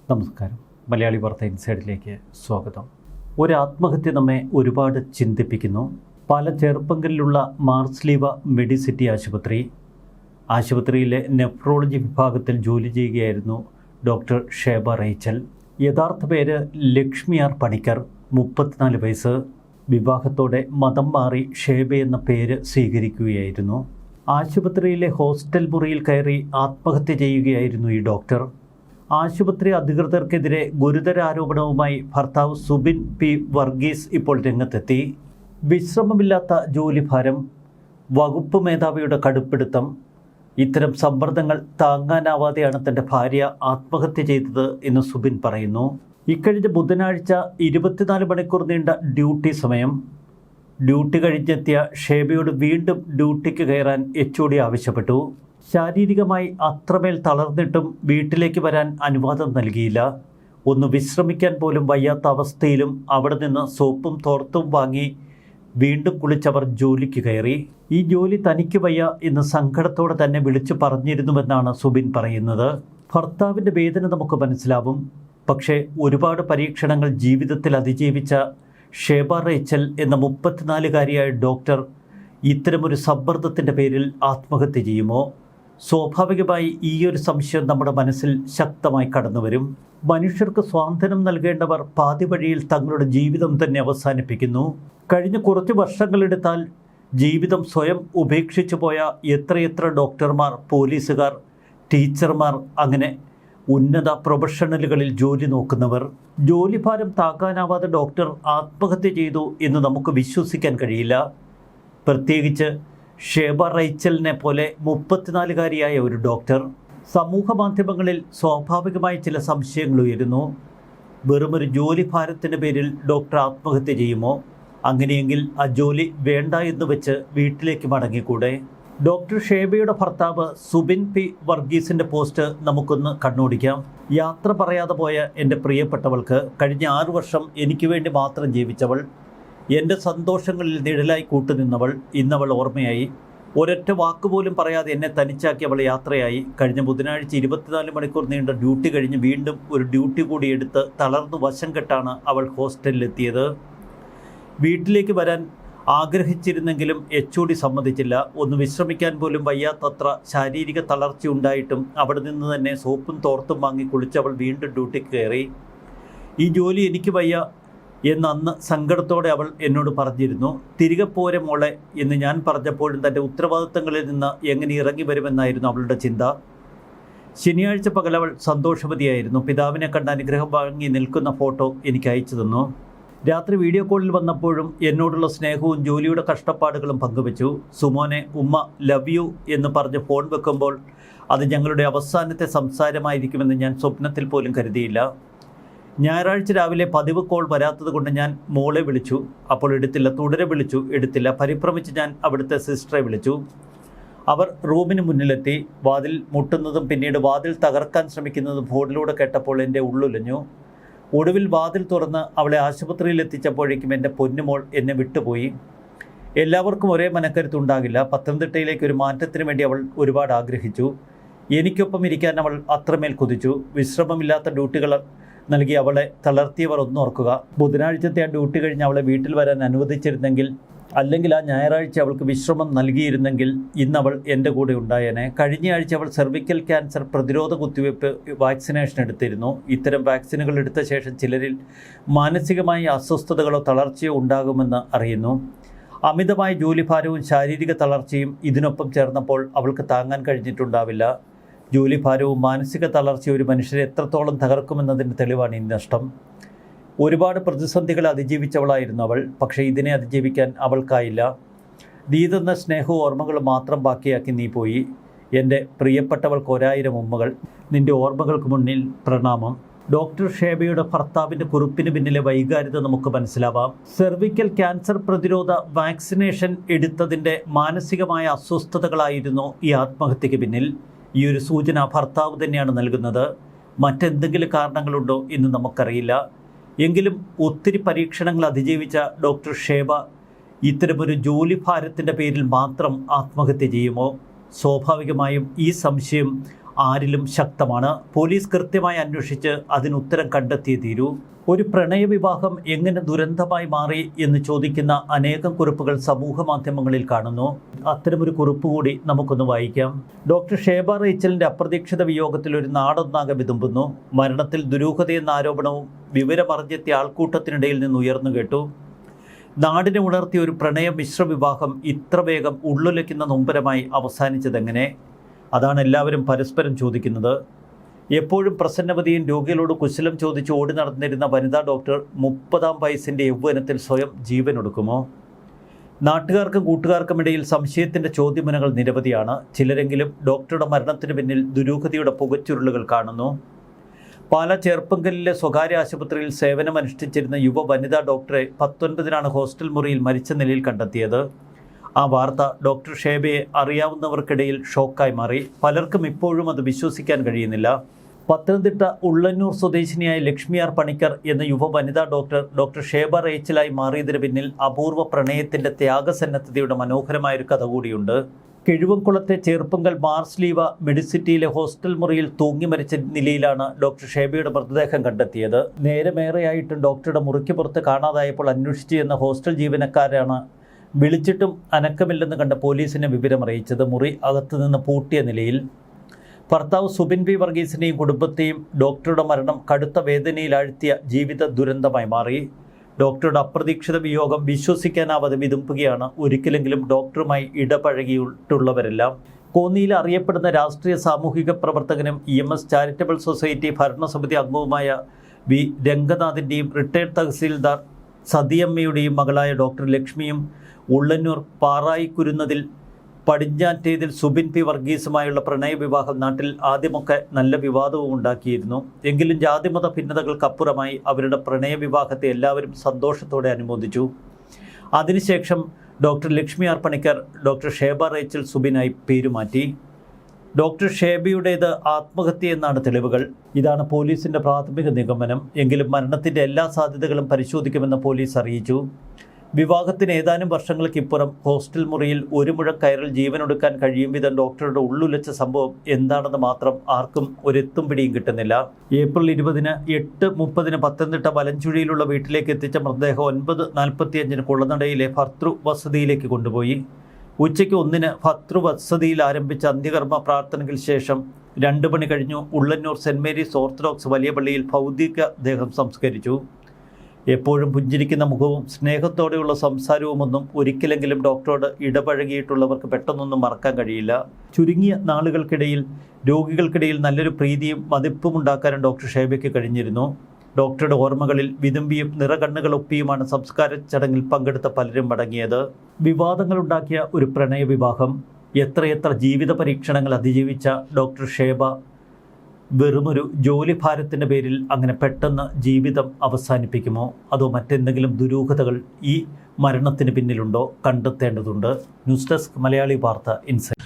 നമസ്കാരം. മലയാളി വാർത്ത ഇൻസൈഡിലേക്ക് സ്വാഗതം. ഒരു ആത്മഹത്യ നമ്മെ ഒരുപാട് ചിന്തിപ്പിക്കുന്നു. പല ചെറുപ്പങ്ങളിലുള്ള മാർസ്ലീവ മെഡിസിറ്റി ആശുപത്രിയിലെ നെഫ്രോളജി വിഭാഗത്തിൽ ജോലി ചെയ്യുകയായിരുന്നു ഡോക്ടർ ഷേബ റേച്ചൽ. യഥാർത്ഥ പേര് ലക്ഷ്മി ആർ പണിക്കർ, 34 വയസ്സ്. വിവാഹത്തോടെ മതം മാറി ഷേബ എന്ന പേര് സ്വീകരിക്കുകയായിരുന്നു. ആശുപത്രിയിലെ ഹോസ്റ്റൽ മുറിയിൽ കയറി ആത്മഹത്യ ചെയ്യുകയായിരുന്നു ഈ ഡോക്ടർ. ആശുപത്രി അധികൃതർക്കെതിരെ ഗുരുതര ആരോപണവുമായി ഭർത്താവ് സുബിൻ പി വർഗീസ് ഇപ്പോൾ രംഗത്തെത്തി. വിശ്രമമില്ലാത്ത ജോലിഭാരം, വകുപ്പ് മേധാവിയുടെ കടുപ്പിടുത്തം, ഇത്തരം സമ്മർദ്ദങ്ങൾ താങ്ങാനാവാതെയാണ് തൻ്റെ ഭാര്യ ആത്മഹത്യ ചെയ്തത് എന്ന് സുബിൻ പറയുന്നു. ഇക്കഴിഞ്ഞ ബുധനാഴ്ച 24 മണിക്കൂർ നീണ്ട ഡ്യൂട്ടി സമയം. ഡ്യൂട്ടി കഴിഞ്ഞെത്തിയ ഷേബയോട് വീണ്ടും ഡ്യൂട്ടിക്ക് കയറാൻ HOD ആവശ്യപ്പെട്ടു. ശാരീരികമായി അത്രമേൽ തളർന്നിട്ടും വീട്ടിലേക്ക് വരാൻ അനുവാദം നൽകിയില്ല. ഒന്ന് വിശ്രമിക്കാൻ പോലും വയ്യാത്ത അവസ്ഥയിലും അവിടെ നിന്ന് സോപ്പും തോർത്തും വാങ്ങി വീണ്ടും കുളിച്ചവർ ജോലിക്ക് കയറി. ഈ ജോലി തനിക്ക് വയ്യ എന്ന് സങ്കടത്തോടെ തന്നെ വിളിച്ചു പറഞ്ഞിരുന്നുവെന്നാണ് സുബിൻ പറയുന്നത്. ഭർത്താവിൻ്റെ വേദന നമുക്ക് മനസ്സിലാവും. പക്ഷേ ഒരുപാട് പരീക്ഷണങ്ങൾ ജീവിതത്തിൽ അതിജീവിച്ച ഷേബ റേച്ചൽ എന്ന 34-കാരിയായ ഡോക്ടർ ഇത്തരമൊരു സമ്മർദ്ദത്തിൻ്റെ പേരിൽ ആത്മഹത്യ ചെയ്യുമോ? സ്വാഭാവികമായി ഈ ഒരു സംശയം നമ്മുടെ മനസ്സിൽ ശക്തമായി കടന്നു വരും. മനുഷ്യർക്ക് സ്വാതന്ത്ര്യം നൽകേണ്ടവർ പാതി വഴിയിൽ തങ്ങളുടെ ജീവിതം തന്നെ അവസാനിപ്പിക്കുന്നു. കഴിഞ്ഞ കുറച്ച് വർഷങ്ങളെടുത്താൽ ജീവിതം സ്വയം ഉപേക്ഷിച്ചു പോയ എത്രയെത്ര ഡോക്ടർമാർ, പോലീസുകാർ, ടീച്ചർമാർ, അങ്ങനെ ഉന്നത പ്രൊഫഷണലുകളിൽ ജോലി നോക്കുന്നവർ. ജോലിഭാരം താങ്ങാനാവാതെ ഡോക്ടർ ആത്മഹത്യ ചെയ്തു എന്ന് നമുക്ക് വിശ്വസിക്കാൻ കഴിയില്ല. പ്രത്യേകിച്ച് ഷേബ റേച്ചലിനെ പോലെ 34-കാരിയായ ഒരു ഡോക്ടർ. സമൂഹ മാധ്യമങ്ങളിൽ സ്വാഭാവികമായി ചില സംശയങ്ങൾ ഉയരുന്നു. വെറുമൊരു ജോലിഭാരത്തിൻ്റെ പേരിൽ ഡോക്ടർ ആത്മഹത്യ ചെയ്യുമോ? അങ്ങനെയെങ്കിൽ ആ ജോലി വേണ്ട എന്ന് വെച്ച് വീട്ടിലേക്ക് മടങ്ങിക്കൂടെ? ഡോക്ടർ ഷേബയുടെ ഭർത്താവ് സുബിൻ പി വർഗീസിൻ്റെ പോസ്റ്റ് നമുക്കൊന്ന് കണ്ണോടിക്കാം. യാത്ര പറയാതെ പോയ എൻ്റെ പ്രിയപ്പെട്ടവൾക്ക്, കഴിഞ്ഞ 6 വർഷം എനിക്ക് വേണ്ടി മാത്രം ജീവിച്ചവൾ, എൻ്റെ സന്തോഷങ്ങളിൽ നിഴലായി കൂട്ടുനിന്നവൾ, ഇന്നവൾ ഓർമ്മയായി. ഒരൊറ്റ വാക്കുപോലും പറയാതെ എന്നെ തനിച്ചാക്കി അവൾ യാത്രയായി. കഴിഞ്ഞ ബുധനാഴ്ച 24 മണിക്കൂർ നീണ്ട ഡ്യൂട്ടി കഴിഞ്ഞ് വീണ്ടും ഒരു ഡ്യൂട്ടി കൂടി എടുത്ത് തളർന്നു വശം കെട്ടാണ് അവൾ ഹോസ്റ്റലിലെത്തിയത്. വീട്ടിലേക്ക് വരാൻ ആഗ്രഹിച്ചിരുന്നെങ്കിലും HOD സമ്മതിച്ചില്ല. ഒന്ന് വിശ്രമിക്കാൻ പോലും വയ്യാത്തത്ര ശാരീരിക തളർച്ചയുണ്ടായിട്ടും അവിടെ നിന്ന് തന്നെ സോപ്പും തോർത്തും വാങ്ങി കുളിച്ചവൾ വീണ്ടും ഡ്യൂട്ടിക്ക് കയറി. ഈ ജോലി എനിക്ക് വയ്യ എന്ന് അന്ന് സങ്കടത്തോടെ അവൾ എന്നോട് പറഞ്ഞിരുന്നു. തിരികെ പോരെ മോളെ എന്ന് ഞാൻ പറഞ്ഞപ്പോഴും തൻ്റെ ഉത്തരവാദിത്തങ്ങളിൽ നിന്ന് എങ്ങനെ ഇറങ്ങി വരുമെന്നായിരുന്നു അവളുടെ ചിന്ത. ശനിയാഴ്ച പകലവൾ സന്തോഷവതിയായിരുന്നു. പിതാവിനെ കണ്ട് അനുഗ്രഹം വാങ്ങി നിൽക്കുന്ന ഫോട്ടോ എനിക്ക് അയച്ചു തന്നു. രാത്രി വീഡിയോ കോളിൽ വന്നപ്പോഴും എന്നോടുള്ള സ്നേഹവും ജോലിയുടെ കഷ്ടപ്പാടുകളും പങ്കുവച്ചു. സുമോനെ, ഉമ്മ ലവ് യു എന്ന് പറഞ്ഞ് ഫോൺ വെക്കുമ്പോൾ അത് ഞങ്ങളുടെ അവസാനത്തെ സംസാരമായിരിക്കുമെന്ന് ഞാൻ സ്വപ്നത്തിൽ പോലും കരുതിയില്ല. ഞായറാഴ്ച രാവിലെ പതിവ് കോൾ വരാത്തത് കൊണ്ട് ഞാൻ മോളെ വിളിച്ചു. അപ്പോൾ എടുത്തില്ല. തുടരെ വിളിച്ചു, എടുത്തില്ല. പരിഭ്രമിച്ച് ഞാൻ അവിടുത്തെ സിസ്റ്ററെ വിളിച്ചു. അവർ റൂമിന് മുന്നിലെത്തി. വാതിൽ മുട്ടുന്നതും പിന്നീട് വാതിൽ തകർക്കാൻ ശ്രമിക്കുന്നതും ഫോണിലൂടെ കേട്ടപ്പോൾ എൻ്റെ ഉള്ളുലഞ്ഞു. ഒടുവിൽ വാതിൽ തുറന്ന് അവളെ ആശുപത്രിയിൽ എത്തിച്ചപ്പോഴേക്കും എൻ്റെ പൊന്നുമോൾ എന്നെ വിട്ടുപോയി. എല്ലാവർക്കും ഒരേ മനക്കരുത്തുണ്ടാകില്ല. പത്തനംതിട്ടയിലേക്ക് ഒരു മാറ്റത്തിന് വേണ്ടി അവൾ ഒരുപാട് ആഗ്രഹിച്ചു. എനിക്കൊപ്പം ഇരിക്കാൻ അവൾ അത്രമേൽ കുതിച്ചു. വിശ്രമമില്ലാത്ത ഡ്യൂട്ടികൾ നൽകി അവളെ തളർത്തിയവർ ഒന്നോർക്കുക. ബുധനാഴ്ചത്തെ ആ ഡ്യൂട്ടി കഴിഞ്ഞ് അവളെ വീട്ടിൽ വരാൻ അനുവദിച്ചിരുന്നെങ്കിൽ, അല്ലെങ്കിൽ ആ ഞായറാഴ്ച അവൾക്ക് വിശ്രമം നൽകിയിരുന്നെങ്കിൽ ഇന്നവൾ എൻ്റെ കൂടെ ഉണ്ടായേനെ. കഴിഞ്ഞയാഴ്ച അവൾ സെർവിക്കൽ ക്യാൻസർ പ്രതിരോധ കുത്തിവയ്പ്പ് വാക്സിനേഷൻ എടുത്തിരുന്നു. ഇത്തരം വാക്സിനുകൾ എടുത്ത ശേഷം ചിലരിൽ മാനസികമായ അസ്വസ്ഥതകളോ തളർച്ചയോ ഉണ്ടാകുമെന്ന് അറിയുന്നു. അമിതമായ ജോലിഭാരവും ശാരീരിക തളർച്ചയും ഇതിനൊപ്പം ചേർന്നപ്പോൾ അവൾക്ക് താങ്ങാൻ കഴിഞ്ഞിട്ടുണ്ടാവില്ല. ജോലിഭാരവും മാനസിക തളർച്ചയും ഒരു മനുഷ്യരെ എത്രത്തോളം തകർക്കുമെന്നതിൻ്റെ തെളിവാണ് ഈ നഷ്ടം. ഒരുപാട് പ്രതിസന്ധികളെ അതിജീവിച്ചവളായിരുന്നു അവൾ. പക്ഷേ ഇതിനെ അതിജീവിക്കാൻ അവൾക്കായില്ല. നീ തന്ന സ്നേഹവും ഓർമ്മകളും മാത്രം ബാക്കിയാക്കി നീ പോയി. എൻ്റെ പ്രിയപ്പെട്ടവൾക്ക് 1000 ഉമ്മകൾ. നിൻ്റെ ഓർമ്മകൾക്ക് മുന്നിൽ പ്രണാമം. ഡോക്ടർ ഷേബയുടെ ഭർത്താവിൻ്റെ കുറിപ്പിന് പിന്നിലെ വൈകാരികത നമുക്ക് മനസ്സിലാവാം. സെർവിക്കൽ ക്യാൻസർ പ്രതിരോധ വാക്സിനേഷൻ എടുത്തതിൻ്റെ മാനസികമായ അസ്വസ്ഥതകളായിരുന്നു ഈ ആത്മഹത്യയ്ക്ക് പിന്നിൽ. ഈ ഒരു സൂചന ഭർത്താവ് തന്നെയാണ് നൽകുന്നത്. മറ്റെന്തെങ്കിലും കാരണങ്ങളുണ്ടോ എന്ന് നമുക്കറിയില്ല. എങ്കിലും ഒത്തിരി പരീക്ഷണങ്ങൾ അതിജീവിച്ച ഡോക്ടർ ഷേബ ഇത്തരമൊരു ജോലിഭാരത്തിൻ്റെ പേരിൽ മാത്രം ആത്മഹത്യ ചെയ്യുമോ? സ്വാഭാവികമായും ഈ സംശയം ആരിലും ശക്തമാണ്. പോലീസ് കൃത്യമായി അന്വേഷിച്ച് അതിനുത്തരം കണ്ടെത്തിയേ തീരൂ. ഒരു പ്രണയവിവാഹം എങ്ങനെ ദുരന്തമായി മാറി എന്ന് ചോദിക്കുന്ന അനേകം കുറിപ്പുകൾ സമൂഹ മാധ്യമങ്ങളിൽ കാണുന്നു. അത്തരമൊരു കുറിപ്പ് കൂടി നമുക്കൊന്ന് വായിക്കാം. ഡോക്ടർ ഷേബ റേച്ചലിൻ്റെ അപ്രതീക്ഷിത വിയോഗത്തിൽ ഒരു നാടൊന്നാകെ വിതുമ്പുന്നു. മരണത്തിൽ ദുരൂഹതയെന്ന ആരോപണവും വിവരമറിഞ്ഞെത്തിയ ആൾക്കൂട്ടത്തിനിടയിൽ നിന്ന് ഉയർന്നു കേട്ടു. നാടിനെ ഉണർത്തിയ ഒരു പ്രണയ മിശ്ര വിവാഹം ഇത്ര വേഗം ഉള്ളുലയ്ക്കുന്ന നൊമ്പരമായി അവസാനിച്ചതെങ്ങനെ? അതാണ് എല്ലാവരും പരസ്പരം ചോദിക്കുന്നത്. എപ്പോഴും പ്രസന്നവതിയും രോഗികളോട് കുശലം ചോദിച്ച് ഓടി നടന്നിരുന്ന വനിതാ ഡോക്ടർ 30-ാം വയസ്സിൻ്റെ യൗവനത്തിൽ സ്വയം ജീവനൊടുക്കുമോ? നാട്ടുകാർക്കും കൂട്ടുകാർക്കുമിടയിൽ സംശയത്തിൻ്റെ ചോദ്യമുനകൾ നിരവധിയാണ്. ചിലരെങ്കിലും ഡോക്ടറുടെ മരണത്തിന് പിന്നിൽ ദുരൂഹതയുടെ പുകച്ചുരുളുകൾ കാണുന്നു. പാലാ ചേർപ്പങ്കലിലെ സ്വകാര്യ ആശുപത്രിയിൽ സേവനമനുഷ്ഠിച്ചിരുന്ന യുവ വനിതാ ഡോക്ടറെ 19-നാണ് ഹോസ്റ്റൽ മുറിയിൽ മരിച്ച നിലയിൽ കണ്ടെത്തിയത്. ആ വാർത്ത ഡോക്ടർ ഷേബയെ അറിയാവുന്നവർക്കിടയിൽ ഷോക്കായി മാറി. പലർക്കും ഇപ്പോഴും അത് വിശ്വസിക്കാൻ കഴിയുന്നില്ല. പത്തനംതിട്ട ഉള്ളന്നൂർ സ്വദേശിനിയായ ലക്ഷ്മി ആർ പണിക്കർ എന്ന യുവ വനിതാ ഡോക്ടർ ഷേബ റേച്ചലായി മാറിയതിന് പിന്നിൽ അപൂർവ പ്രണയത്തിൻ്റെ ത്യാഗസന്നദ്ധതയുടെ മനോഹരമായൊരു കഥ കൂടിയുണ്ട്. കിഴുവംകുളത്തെ ചേർപ്പങ്കൽ മാർസ് ലീവ മെഡിസിറ്റിയിലെ ഹോസ്റ്റൽ മുറിയിൽ തൂങ്ങി മരിച്ച നിലയിലാണ് ഡോക്ടർ ഷേബയുടെ മൃതദേഹം കണ്ടെത്തിയത്. നേരമേറെയായിട്ടും ഡോക്ടറുടെ മുറിക്ക് പുറത്ത് കാണാതായപ്പോൾ അന്വേഷിച്ചു എന്ന ഹോസ്റ്റൽ ജീവനക്കാരാണ് വിളിച്ചിട്ടും അനക്കമില്ലെന്ന് കണ്ട പോലീസിനെ വിവരമറിയിച്ചത്. മുറി അകത്തുനിന്ന് പൂട്ടിയ നിലയിൽ. ഭർത്താവ് സുബിൻ പി വർഗീസിനെയും കുടുംബത്തെയും ഡോക്ടറുടെ മരണം കടുത്ത വേദനയിലാഴ്ത്തിയ ജീവിത ദുരന്തമായി മാറി. ഡോക്ടറുടെ അപ്രതീക്ഷിത വിയോഗം വിശ്വസിക്കാനാവാതെ വിതുമ്പുകയാണ് ഒരിക്കലെങ്കിലും ഡോക്ടറുമായി ഇടപഴകിയിട്ടുള്ളവരെല്ലാം. കോന്നിയിൽ അറിയപ്പെടുന്ന രാഷ്ട്രീയ സാമൂഹിക പ്രവർത്തകനും EMS ചാരിറ്റബിൾ സൊസൈറ്റി ഭരണസമിതി അംഗവുമായ വി രംഗനാഥിൻ്റെയും റിട്ടയർഡ് തഹസീൽദാർ സതിയമ്മയുടെയും മകളായ ഡോക്ടർ ലക്ഷ്മിയും ഉള്ളന്നൂർ പാറായിക്കുരുന്നതിൽ പടിഞ്ഞാറ്റേതിൽ സുബിൻ പി വർഗീസുമായുള്ള പ്രണയവിവാഹം നാട്ടിൽ ആദ്യമൊക്കെ നല്ല വിവാദവും ഉണ്ടാക്കിയിരുന്നു. എങ്കിലും ജാതിമത ഭിന്നതകൾക്കപ്പുറമായി അവരുടെ പ്രണയവിവാഹത്തെ എല്ലാവരും സന്തോഷത്തോടെ അനുമോദിച്ചു. അതിനുശേഷം doctor Lakshmi R Panicker doctor Sheba Rachel സുബിനായി പേരുമാറ്റി. ഡോക്ടർ ഷേബയുടേത് ആത്മഹത്യ എന്നാണ് തെളിവുകൾ. ഇതാണ് പോലീസിൻ്റെ പ്രാഥമിക നിഗമനം. എങ്കിലും മരണത്തിൻ്റെ എല്ലാ സാധ്യതകളും പരിശോധിക്കുമെന്ന് പോലീസ് അറിയിച്ചു. വിവാഹത്തിന് ഏതാനും വർഷങ്ങൾക്കിപ്പുറം ഹോസ്റ്റൽ മുറിയിൽ ഒരു മുഴക്കയറിൽ ജീവനൊടുക്കാൻ കഴിയും വിധം ഡോക്ടറുടെ ഉള്ളുലച്ച സംഭവം എന്താണെന്ന് മാത്രം ആർക്കും ഒരെത്തും പിടിയും കിട്ടുന്നില്ല. ഏപ്രിൽ 20-ന് 8:30 പത്തനംതിട്ട വലഞ്ചുഴിയിലുള്ള വീട്ടിലേക്ക് എത്തിച്ച മൃതദേഹം 9:45 കുളനടയിലെ ഭർതൃവസതിയിലേക്ക് കൊണ്ടുപോയി. ഉച്ചയ്ക്ക് 1-ന് ഭർതൃവസതിയിൽ ആരംഭിച്ച അന്ത്യകർമ്മ പ്രാർത്ഥനയ്ക്ക് ശേഷം 2 മണി കഴിഞ്ഞു ഉള്ളന്നൂർ സെൻറ് മേരീസ് ഓർത്തഡോക്സ് വലിയ പള്ളിയിൽ ഭൗതിക ദേഹം സംസ്കരിച്ചു. എപ്പോഴും പുഞ്ചിരിക്കുന്ന മുഖവും സ്നേഹത്തോടെയുള്ള സംസാരവുമൊന്നും ഒരിക്കലെങ്കിലും ഡോക്ടറോട് ഇടപഴകിയിട്ടുള്ളവർക്ക് പെട്ടെന്നൊന്നും മറക്കാൻ കഴിയില്ല. ചുരുങ്ങിയ നാളുകൾക്കിടയിൽ രോഗികൾക്കിടയിൽ നല്ലൊരു പ്രീതിയും മതിപ്പും ഉണ്ടാക്കാനും ഡോക്ടർ ഷേബയ്ക്ക് കഴിഞ്ഞിരുന്നു. ഡോക്ടറുടെ ഓർമ്മകളിൽ വിതുമ്പിയും നിറകണ്ണുകളൊപ്പിയുമാണ് സംസ്കാര ചടങ്ങിൽ പങ്കെടുത്ത പലരും മടങ്ങിയത്. വിവാദങ്ങളുണ്ടാക്കിയ ഒരു പ്രണയവിവാഹം, എത്രയെത്ര ജീവിത പരീക്ഷണങ്ങൾ അതിജീവിച്ച ഡോക്ടർ ഷേബ വെറുമൊരു ജോലിഭാരത്തിൻ്റെ പേരിൽ അങ്ങനെ പെട്ടെന്ന് ജീവിതം അവസാനിപ്പിക്കുമോ? അതോ മറ്റെന്തെങ്കിലും ദുരൂഹതകൾ ഈ മരണത്തിന് പിന്നിലുണ്ടോ? കണ്ടെത്തേണ്ടതുണ്ട്. ന്യൂസ് ഡെസ്ക് മലയാളി വാർത്ത ഇൻസൈറ്റ്.